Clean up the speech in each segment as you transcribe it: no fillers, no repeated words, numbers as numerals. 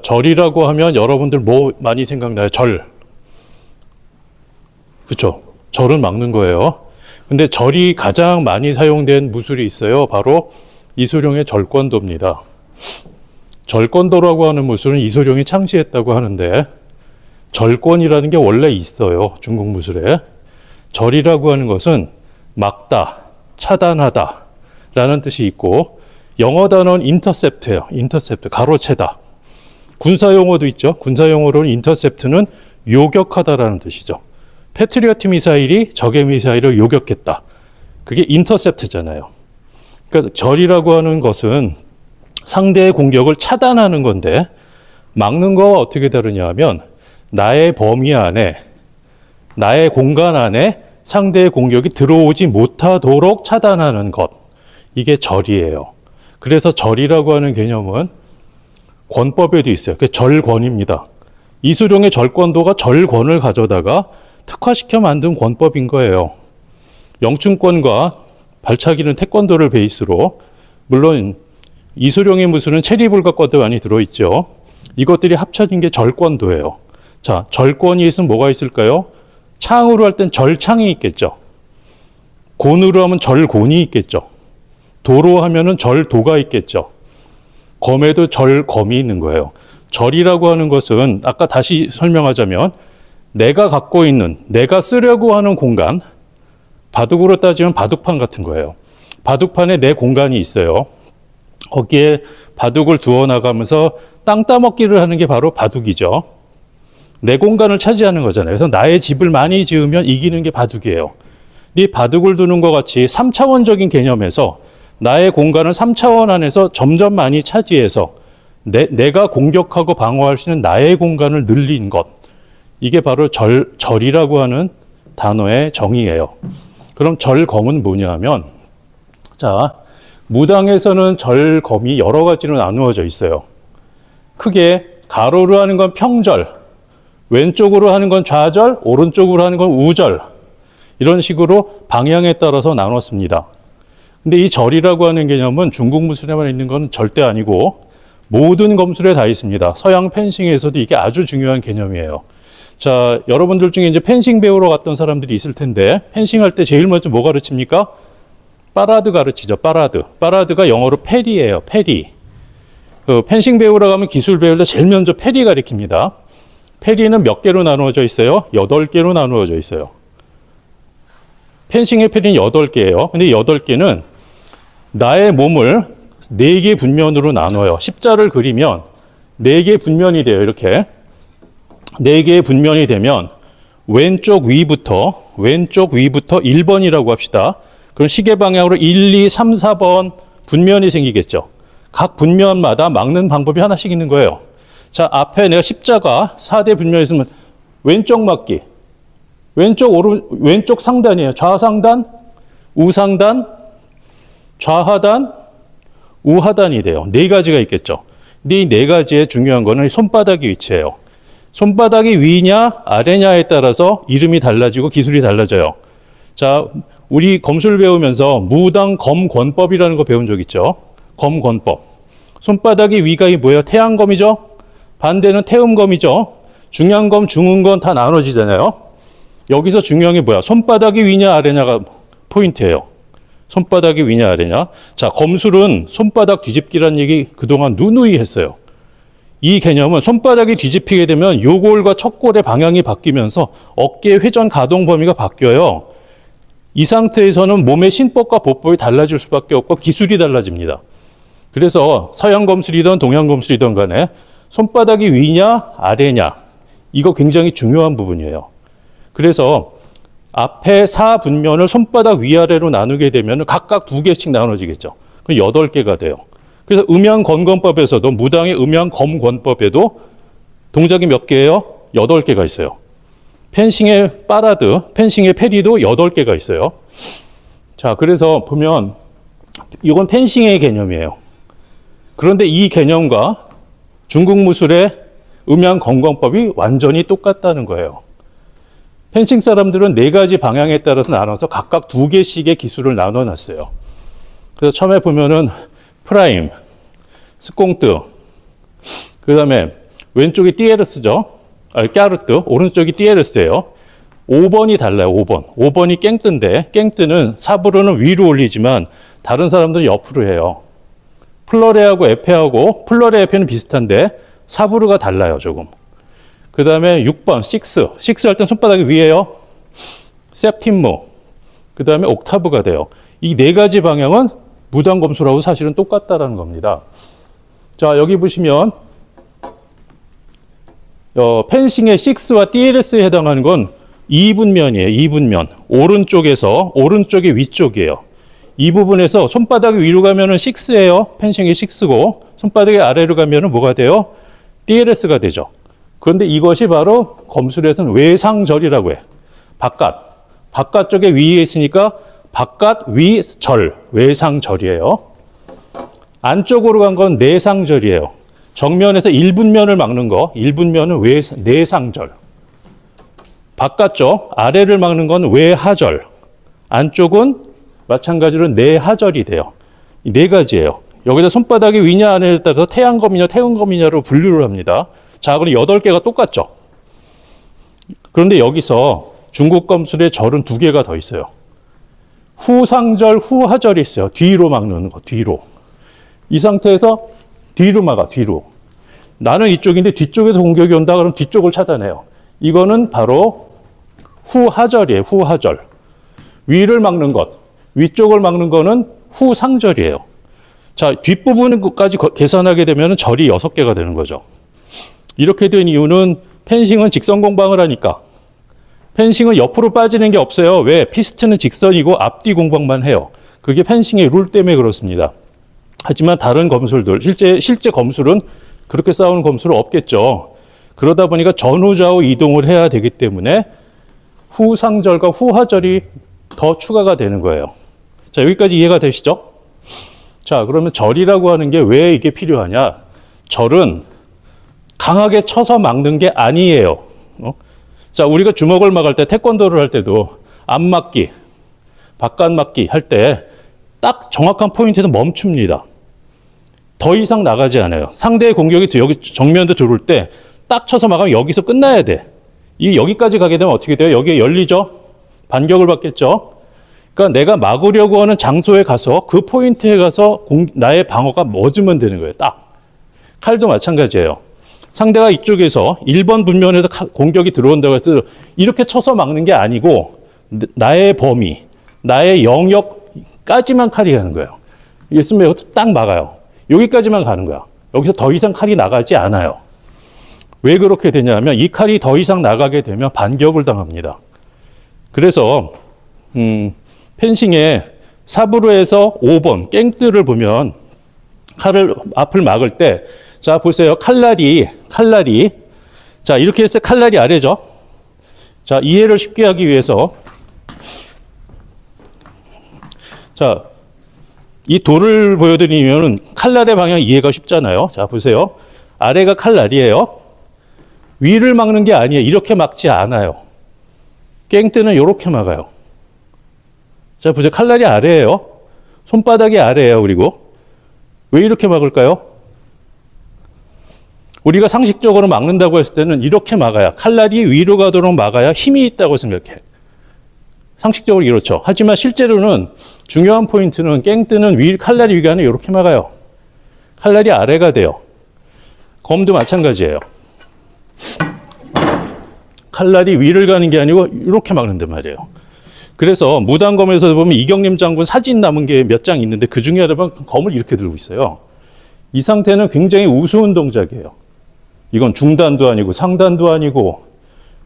절이라고 하면 여러분들 뭐 많이 생각나요? 절. 그렇죠? 절은 막는 거예요. 근데 절이 가장 많이 사용된 무술이 있어요. 바로 이소룡의 절권도입니다. 절권도라고 하는 무술은 이소룡이 창시했다고 하는데 절권이라는 게 원래 있어요. 중국 무술에. 절이라고 하는 것은 막다, 차단하다 라는 뜻이 있고 영어 단어는 intercept예요. intercept, 가로채다. 군사용어도 있죠. 군사용어로는 intercept는 요격하다라는 뜻이죠. 패트리어트 미사일이 적의 미사일을 요격했다. 그게 intercept잖아요. 그러니까 절이라고 하는 것은 상대의 공격을 차단하는 건데 막는 거와 어떻게 다르냐 하면 나의 범위 안에, 나의 공간 안에 상대의 공격이 들어오지 못하도록 차단하는 것. 이게 절이에요. 그래서 절이라고 하는 개념은 권법에도 있어요. 그게 절권입니다. 이소룡의 절권도가 절권을 가져다가 특화시켜 만든 권법인 거예요. 영춘권과 발차기는 태권도를 베이스로, 물론 이소룡의 무술은 체리불가과도 많이 들어있죠. 이것들이 합쳐진 게 절권도예요. 자, 절권이 있으면 뭐가 있을까요? 창으로 할 땐 절창이 있겠죠. 곤으로 하면 절곤이 있겠죠. 도로 하면은 절도가 있겠죠. 검에도 절검이 있는 거예요. 절이라고 하는 것은 아까 다시 설명하자면 내가 갖고 있는, 내가 쓰려고 하는 공간, 바둑으로 따지면 바둑판 같은 거예요. 바둑판에 내 공간이 있어요. 거기에 바둑을 두어 나가면서 땅 따먹기를 하는 게 바로 바둑이죠. 내 공간을 차지하는 거잖아요. 그래서 나의 집을 많이 지으면 이기는 게 바둑이에요. 이 바둑을 두는 것 같이 3차원적인 개념에서 나의 공간을 3차원 안에서 점점 많이 차지해서 내가 공격하고 방어할 수 있는 나의 공간을 늘린 것. 이게 바로 절이라고 하는 단어의 정의예요. 그럼 절검은 뭐냐 하면, 자, 무당에서는 절검이 여러 가지로 나누어져 있어요. 크게 가로로 하는 건 평절, 왼쪽으로 하는 건 좌절, 오른쪽으로 하는 건 우절. 이런 식으로 방향에 따라서 나눴습니다. 근데 이 절이라고 하는 개념은 중국 무술에만 있는 건 절대 아니고 모든 검술에 다 있습니다. 서양 펜싱에서도 이게 아주 중요한 개념이에요. 자, 여러분들 중에 이제 펜싱 배우러 갔던 사람들이 있을 텐데 펜싱 할 때 제일 먼저 뭐 가르칩니까? 빠라드 가르치죠. 빠라드. 빠라드가 영어로 패리예요. 패리. 그 펜싱 배우러 가면 기술 배울 때 제일 먼저 패리 가르칩니다. 패리는 몇 개로 나누어져 있어요? 8개로 나누어져 있어요. 펜싱의 패리는 8개예요. 근데 8개는 나의 몸을 4개 분면으로 나눠요. 십자를 그리면 4개 분면이 돼요. 이렇게 4개의 분면이 되면 왼쪽 위부터 1번이라고 합시다. 그럼 시계 방향으로 1, 2, 3, 4번 분면이 생기겠죠. 각 분면마다 막는 방법이 하나씩 있는 거예요. 자, 앞에 내가 십자가 4대 분면이 있으면 왼쪽 막기, 왼쪽 상단이에요. 좌상단, 우상단, 좌하단, 우하단이 돼요. 4가지가 있겠죠. 근데 이 4가지의 중요한 거는 손바닥의 위치예요. 손바닥이 위냐 아래냐에 따라서 이름이 달라지고 기술이 달라져요. 자, 우리 검술 배우면서 무당 검권법이라는 거 배운 적 있죠. 검권법. 손바닥이 위가 뭐예요? 태양검이죠. 반대는 태음검이죠. 중양검, 중흥검 다 나눠지잖아요. 여기서 중요한 게 뭐야? 손바닥이 위냐 아래냐가 포인트예요. 손바닥이 위냐 아래냐. 자, 검술은 손바닥 뒤집기란 얘기 그동안 누누이 했어요. 이 개념은 손바닥이 뒤집히게 되면 요골과 척골의 방향이 바뀌면서 어깨 회전 가동 범위가 바뀌어요. 이 상태에서는 몸의 신법과 보법이 달라질 수밖에 없고 기술이 달라집니다. 그래서 서양 검술이든 동양 검술이든 간에 손바닥이 위냐 아래냐 이거 굉장히 중요한 부분이에요. 그래서 앞에 4분면을 손바닥 위아래로 나누게 되면 각각 2개씩 나눠지겠죠. 그럼 8개가 돼요. 그래서 음양건건법에서도 무당의 음양검권법에도 동작이 몇 개예요? 8개가 있어요. 펜싱의 빠라드, 펜싱의 패리도 8개가 있어요. 자, 그래서 보면 이건 펜싱의 개념이에요. 그런데 이 개념과 중국 무술의 음양건건법이 완전히 똑같다는 거예요. 펜싱 사람들은 4가지 방향에 따라서 나눠서 각각 2개씩의 기술을 나눠놨어요. 그래서 처음에 보면은 프라임, 스콩뜨, 그 다음에 왼쪽이 띠에르스죠. 까르트. 오른쪽이 띠에르스예요. 5번이 달라요. 5번. 5번이 깽뜨인데 깽뜨는 사부르는 위로 올리지만 다른 사람들은 옆으로 해요. 플러레하고 에페하고 플러레 에페는 비슷한데 사부르가 달라요. 조금. 그 다음에 6번 식스. 식스 할 땐 손바닥이 위에요. septim무. 그 다음에 옥타브가 돼요. 이 네 가지 방향은 무단 검수라고 사실은 똑같다라는 겁니다. 자, 여기 보시면 펜싱의 6와 DLS에 해당하는 건 2분면이에요. 2분면. 오른쪽이 위쪽이에요. 이 부분에서 손바닥이 위로 가면은 6예요. 펜싱이 6고 손바닥이 아래로 가면은 뭐가 돼요? DLS가 되죠. 그런데 이것이 바로 검술에서는 외상절이라고 해. 바깥쪽에 위에 있으니까 바깥 위절, 외상절이에요. 안쪽으로 간 건 내상절이에요. 정면에서 1분면을 막는 거, 1분면은 내상절. 바깥쪽, 아래를 막는 건 외하절. 안쪽은 마찬가지로 내하절이 돼요. 이 네 가지예요. 여기다 손바닥이 위냐 아래에 따라서 태양검이냐 태음검이냐로 분류를 합니다. 자, 그럼 8개가 똑같죠. 그런데 여기서 중국 검술의 절은 2개가 더 있어요. 후상절, 후하절이 있어요. 뒤로 막는 거, 뒤로. 이 상태에서 뒤로 막아, 뒤로. 나는 이쪽인데 뒤쪽에서 공격이 온다 그러면 뒤쪽을 차단해요. 이거는 바로 후하절이에요. 후하절. 위를 막는 것, 위쪽을 막는 거는 후상절이에요. 자, 뒷부분까지 계산하게 되면 절이 6개가 되는 거죠. 이렇게 된 이유는 펜싱은 직선 공방을 하니까. 펜싱은 옆으로 빠지는 게 없어요. 왜? 피스트는 직선이고 앞뒤 공방만 해요. 그게 펜싱의 룰 때문에 그렇습니다. 하지만 다른 검술들, 실제 검술은 그렇게 싸우는 검술은 없겠죠. 그러다 보니까 전후좌우 이동을 해야 되기 때문에 후상절과 후하절이 더 추가가 되는 거예요. 자, 여기까지 이해가 되시죠? 자, 그러면 절이라고 하는 게 왜 이게 필요하냐? 절은 강하게 쳐서 막는 게 아니에요. 자, 우리가 주먹을 막을 때 태권도를 할 때도 앞막기, 바깥막기 할 때 딱 정확한 포인트에서 멈춥니다. 더 이상 나가지 않아요. 상대의 공격이 여기 정면도 들어올 때 딱 쳐서 막으면 여기서 끝나야 돼. 이 여기까지 가게 되면 어떻게 돼요? 여기에 열리죠? 반격을 받겠죠? 그러니까 내가 막으려고 하는 장소에 가서 그 포인트에 가서 나의 방어가 멎으면 되는 거예요. 딱. 칼도 마찬가지예요. 상대가 이쪽에서 1번 분면에서 공격이 들어온다고 해서 이렇게 쳐서 막는 게 아니고 나의 범위, 나의 영역까지만 칼이 가는 거예요. 이게 쓰면 딱 막아요. 여기까지만 가는 거야. 여기서 더 이상 칼이 나가지 않아요. 왜 그렇게 되냐면 이 칼이 더 이상 나가게 되면 반격을 당합니다. 그래서 펜싱의 사부르에서 5번 깽뜨를 보면 칼을 앞을 막을 때 자, 보세요. 칼날이 자, 이렇게 했을 때 칼날이 아래죠. 자, 이해를 쉽게 하기 위해서 자, 이 돌을 보여드리면 칼날의 방향 이해가 쉽잖아요. 자, 보세요. 아래가 칼날이에요. 위를 막는 게 아니에요. 이렇게 막지 않아요. 깽뜨는 이렇게 막아요. 자, 보세요. 칼날이 아래예요. 손바닥이 아래예요. 그리고 왜 이렇게 막을까요? 우리가 상식적으로 막는다고 했을 때는 이렇게 막아야, 칼날이 위로 가도록 막아야 힘이 있다고 생각해. 상식적으로 이렇죠. 하지만 실제로는 중요한 포인트는 깽뜨는 칼날이 위가 아니라 이렇게 막아요. 칼날이 아래가 돼요. 검도 마찬가지예요. 칼날이 위를 가는 게 아니고 이렇게 막는단 말이에요. 그래서 무단검에서 보면 이경림 장군 사진 남은 게 몇 장 있는데 그 중에 하나는 검을 이렇게 들고 있어요. 이 상태는 굉장히 우스운 동작이에요. 이건 중단도 아니고 상단도 아니고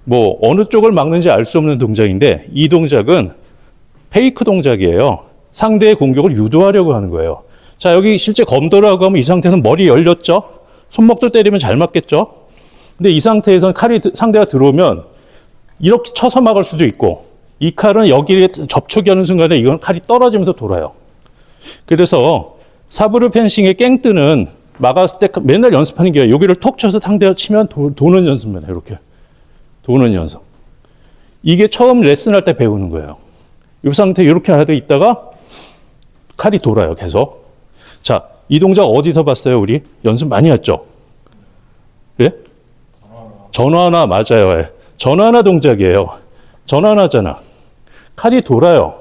뭐 어느 쪽을 막는지 알 수 없는 동작인데 이 동작은 페이크 동작이에요. 상대의 공격을 유도하려고 하는 거예요. 자, 여기 실제 검도라고 하면 이 상태에서는 머리 열렸죠? 손목도 때리면 잘 맞겠죠? 근데 이 상태에서는 칼이 상대가 들어오면 이렇게 쳐서 막을 수도 있고 이 칼은 여기에 접촉이 하는 순간에 이건 칼이 떨어지면서 돌아요. 그래서 사부르 펜싱의 깽뜨는 막았을 때 맨날 연습하는 게 여기를 톡 쳐서 상대가 치면 도는 연습만 해요. 이렇게. 도는 연습. 이게 처음 레슨할 때 배우는 거예요. 이 상태 이렇게 하고 있다가 칼이 돌아요. 계속. 자, 이 동작 어디서 봤어요? 우리 연습 많이 했죠? 예? 전환화 맞아요. 예. 전환화 동작이에요. 전환하잖아. 칼이 돌아요.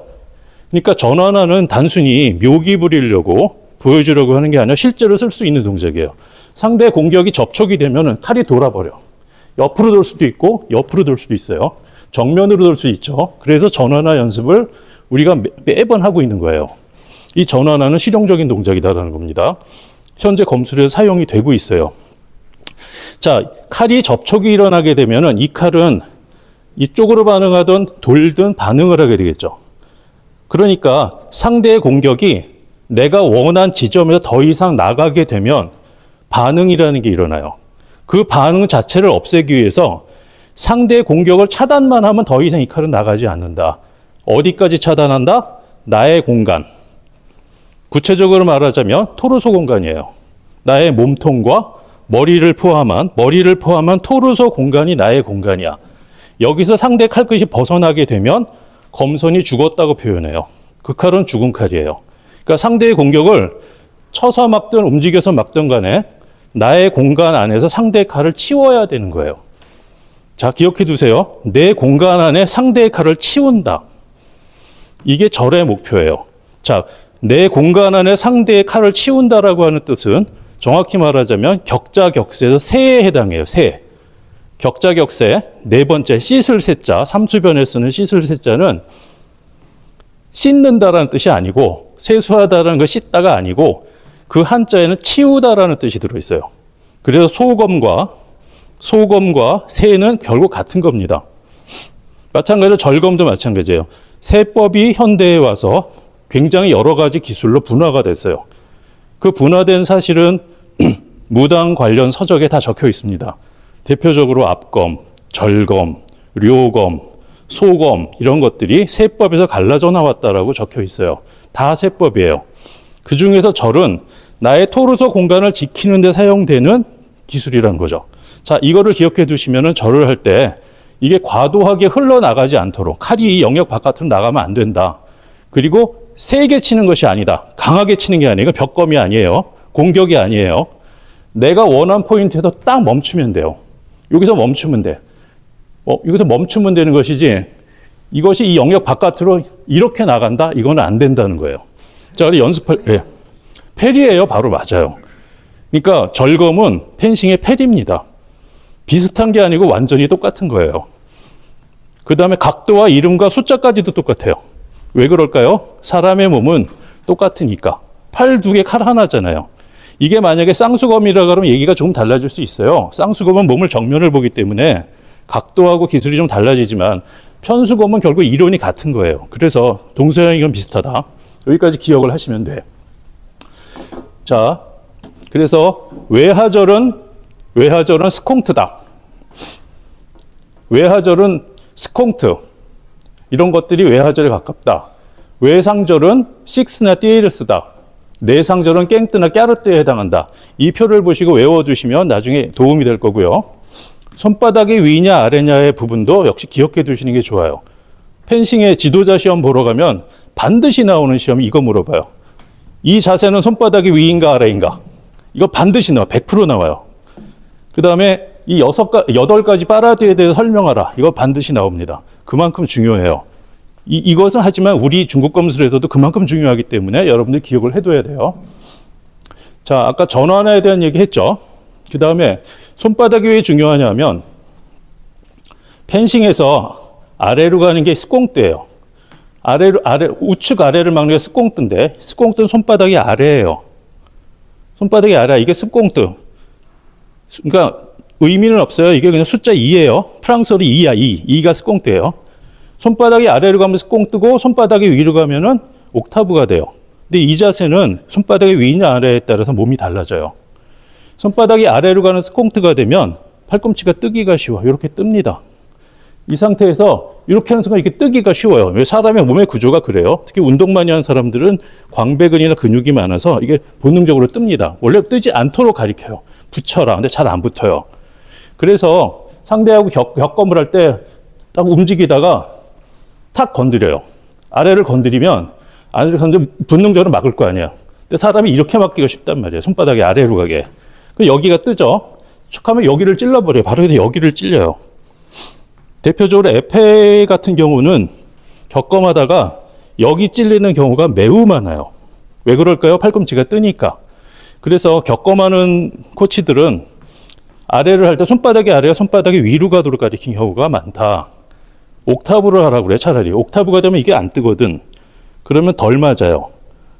그러니까 전환화는 단순히 묘기 부리려고 보여주려고 하는 게 아니라 실제로 쓸 수 있는 동작이에요. 상대 공격이 접촉이 되면 칼이 돌아버려. 옆으로 돌 수도 있고 옆으로 돌 수도 있어요. 정면으로 돌 수 있죠. 그래서 전환화 연습을 우리가 매번 하고 있는 거예요. 이 전환화는 실용적인 동작이다라는 겁니다. 현재 검술에서 사용이 되고 있어요. 자, 칼이 접촉이 일어나게 되면은 이 칼은 이쪽으로 반응하든 돌든 반응을 하게 되겠죠. 그러니까 상대의 공격이 내가 원한 지점에서 더 이상 나가게 되면 반응이라는 게 일어나요. 그 반응 자체를 없애기 위해서 상대의 공격을 차단만 하면 더 이상 이 칼은 나가지 않는다. 어디까지 차단한다? 나의 공간. 구체적으로 말하자면 토르소 공간이에요. 나의 몸통과 머리를 포함한 토르소 공간이 나의 공간이야. 여기서 상대 칼끝이 벗어나게 되면 검선이 죽었다고 표현해요. 그 칼은 죽은 칼이에요. 그러니까 상대의 공격을 쳐서 막든 움직여서 막든 간에 나의 공간 안에서 상대의 칼을 치워야 되는 거예요. 자, 기억해 두세요. 내 공간 안에 상대의 칼을 치운다. 이게 절의 목표예요. 자, 내 공간 안에 상대의 칼을 치운다라고 하는 뜻은 정확히 말하자면 격자격세에서 세에 해당해요. 세. 격자격세 네 번째 씻을 세자, 삼수변에 쓰는 씻을 세자는 씻는다라는 뜻이 아니고 세수하다라는 거 씻다가 아니고 그 한자에는 치우다라는 뜻이 들어있어요. 그래서 소검과 세는 결국 같은 겁니다. 마찬가지로 절검도 마찬가지예요. 세법이 현대에 와서 굉장히 여러 가지 기술로 분화가 됐어요. 그 분화된 사실은 무당 관련 서적에 다 적혀 있습니다. 대표적으로 압검, 절검, 료검, 소검 이런 것들이 세법에서 갈라져 나왔다라고 적혀 있어요. 다 세법이에요. 그 중에서 절은 나의 토르소 공간을 지키는 데 사용되는 기술이라는 거죠. 자, 이거를 기억해 두시면은 절을 할 때 이게 과도하게 흘러나가지 않도록 칼이 이 영역 바깥으로 나가면 안 된다. 그리고 세게 치는 것이 아니다. 강하게 치는 게 아니고 벽검이 아니에요. 공격이 아니에요. 내가 원하는 포인트에서 딱 멈추면 돼요. 여기서 멈추면 돼. 여기서 멈추면 되는 것이지 이것이 이 영역 바깥으로 이렇게 나간다? 이거는 안 된다는 거예요. 자, 연습할, 패리예요. 바로 맞아요. 그러니까 절검은 펜싱의 패리입니다. 비슷한 게 아니고 완전히 똑같은 거예요. 그 다음에 각도와 이름과 숫자까지도 똑같아요. 왜 그럴까요? 사람의 몸은 똑같으니까. 팔 두 개, 칼 하나잖아요. 이게 만약에 쌍수검이라 그러면 얘기가 조금 달라질 수 있어요. 쌍수검은 몸을 정면을 보기 때문에 각도하고 기술이 좀 달라지지만 편수검은 결국 이론이 같은 거예요. 그래서 동서양이건 비슷하다. 여기까지 기억을 하시면 돼. 자, 그래서 외하절은 스콩트다. 외하절은 스콩트. 이런 것들이 외하절에 가깝다. 외상절은 식스나 띠에르스다. 내상절은 깽뜨나 까르뜨에 해당한다. 이 표를 보시고 외워두시면 나중에 도움이 될 거고요. 손바닥이 위냐 아래냐의 부분도 역시 기억해 두시는 게 좋아요. 펜싱의 지도자 시험 보러 가면 반드시 나오는 시험이 이거 물어봐요. 이 자세는 손바닥이 위인가 아래인가? 이거 반드시 나와. 100% 나와요. 그 다음에 이 8가지 파라드에 대해서 설명하라. 이거 반드시 나옵니다. 그만큼 중요해요. 이것은 하지만 우리 중국 검술에서도 그만큼 중요하기 때문에 여러분들 기억을 해둬야 돼요. 자, 아까 전환화에 대한 얘기 했죠. 그 다음에 손바닥이 왜 중요하냐면 펜싱에서 아래로 가는 게 스꽁뜨예요. 우측 아래를 막는 게 스꽁뜨인데 스꽁뜨는 손바닥이 아래예요. 손바닥이 아래. 이게 스꽁뜨. 그러니까 의미는 없어요. 이게 그냥 숫자 2예요. 프랑스어로 2야, 2. 2가 스꽁뜨예요. 손바닥이 아래로 가면 스꽁뜨고 손바닥이 위로 가면은 옥타브가 돼요. 근데 이 자세는 손바닥이 위냐 아래에 따라서 몸이 달라져요. 손바닥이 아래로 가는 스꽁트가 되면 팔꿈치가 뜨기가 쉬워. 이렇게 뜹니다. 이 상태에서 이렇게 하는 순간 이렇게 뜨기가 쉬워요. 왜 사람의 몸의 구조가 그래요. 특히 운동 많이 하는 사람들은 광배근이나 근육이 많아서 이게 본능적으로 뜹니다. 원래 뜨지 않도록 가리켜요. 붙여라. 근데 잘 안 붙어요. 그래서 상대하고 격검을 할 때 딱 움직이다가 탁 건드려요. 아래를 건드리면 본능적으로 막을 거 아니야. 근데 사람이 이렇게 막기가 쉽단 말이에요. 손바닥이 아래로 가게. 여기가 뜨죠. 척하면 여기를 찔러버려요. 바로 여기를 찔려요. 대표적으로 에페 같은 경우는 격검하다가 여기 찔리는 경우가 매우 많아요. 왜 그럴까요? 팔꿈치가 뜨니까. 그래서 격검하는 코치들은 아래를 할 때 손바닥이 아래가 손바닥이 위로 가도록 가리킨 경우가 많다. 옥타브를 하라고 그래, 차라리. 옥타브가 되면 이게 안 뜨거든. 그러면 덜 맞아요.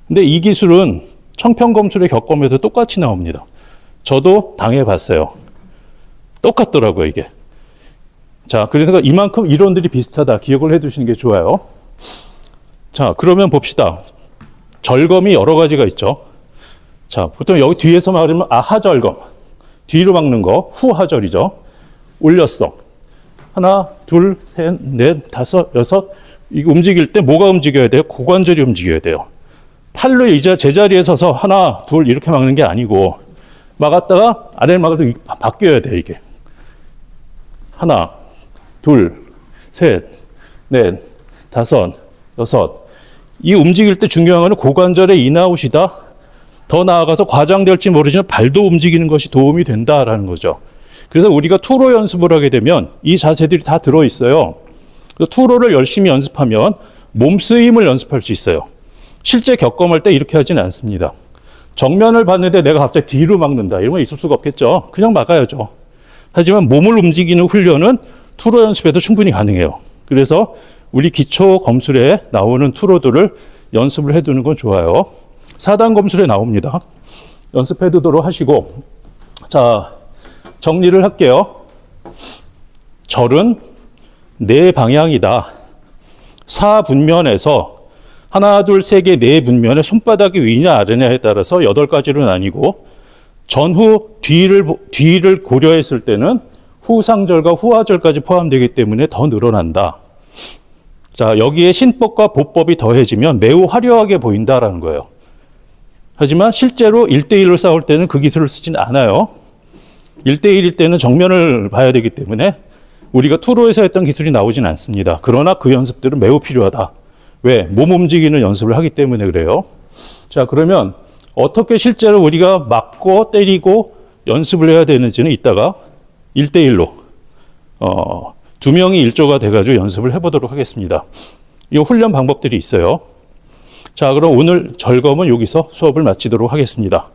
근데 이 기술은 청평검술의 격검에도 똑같이 나옵니다. 저도 당해봤어요. 똑같더라고요, 이게. 자, 그래서 이만큼 이론들이 비슷하다. 기억을 해두시는 게 좋아요. 자, 그러면 봅시다. 절검이 여러 가지가 있죠. 자, 보통 여기 뒤에서 말하면 하절검. 뒤로 막는 거, 후하절이죠. 올렸어. 하나, 둘, 셋, 넷, 다섯, 여섯. 이거 움직일 때 뭐가 움직여야 돼요? 고관절이 움직여야 돼요. 팔로 이제 제자리에 서서 하나, 둘 이렇게 막는 게 아니고 막았다가 아래를 막아도 바뀌어야 돼, 이게. 하나, 둘, 셋, 넷, 다섯, 여섯. 이 움직일 때 중요한 거는 고관절의 인아웃이다. 더 나아가서 과장될지 모르지만 발도 움직이는 것이 도움이 된다라는 거죠. 그래서 우리가 투로 연습을 하게 되면 이 자세들이 다 들어있어요. 투로를 열심히 연습하면 몸쓰임을 연습할 수 있어요. 실제 격검할 때 이렇게 하지는 않습니다. 정면을 봤는데 내가 갑자기 뒤로 막는다. 이런 건 있을 수가 없겠죠. 그냥 막아야죠. 하지만 몸을 움직이는 훈련은 투로 연습에도 충분히 가능해요. 그래서 우리 기초 검술에 나오는 투로들을 연습을 해두는 건 좋아요. 4단 검술에 나옵니다. 연습해 두도록 하시고, 자, 정리를 할게요. 절은 네 방향이다. 사분면에서 하나, 둘, 세 개, 네 분면에 손바닥이 위냐 아래냐에 따라서 8가지로 나뉘고, 전후 뒤를 고려했을 때는 후상절과 후하절까지 포함되기 때문에 더 늘어난다. 자, 여기에 신법과 보법이 더해지면 매우 화려하게 보인다라는 거예요. 하지만 실제로 1대1로 싸울 때는 그 기술을 쓰진 않아요. 1대1일 때는 정면을 봐야 되기 때문에 우리가 투로에서 했던 기술이 나오진 않습니다. 그러나 그 연습들은 매우 필요하다. 왜? 몸 움직이는 연습을 하기 때문에 그래요. 자, 그러면 어떻게 실제로 우리가 맞고 때리고 연습을 해야 되는지는 이따가 1대1로 2명이 1조가 돼가지고 연습을 해보도록 하겠습니다. 이 훈련 방법들이 있어요. 자, 그럼 오늘 절검은 여기서 수업을 마치도록 하겠습니다.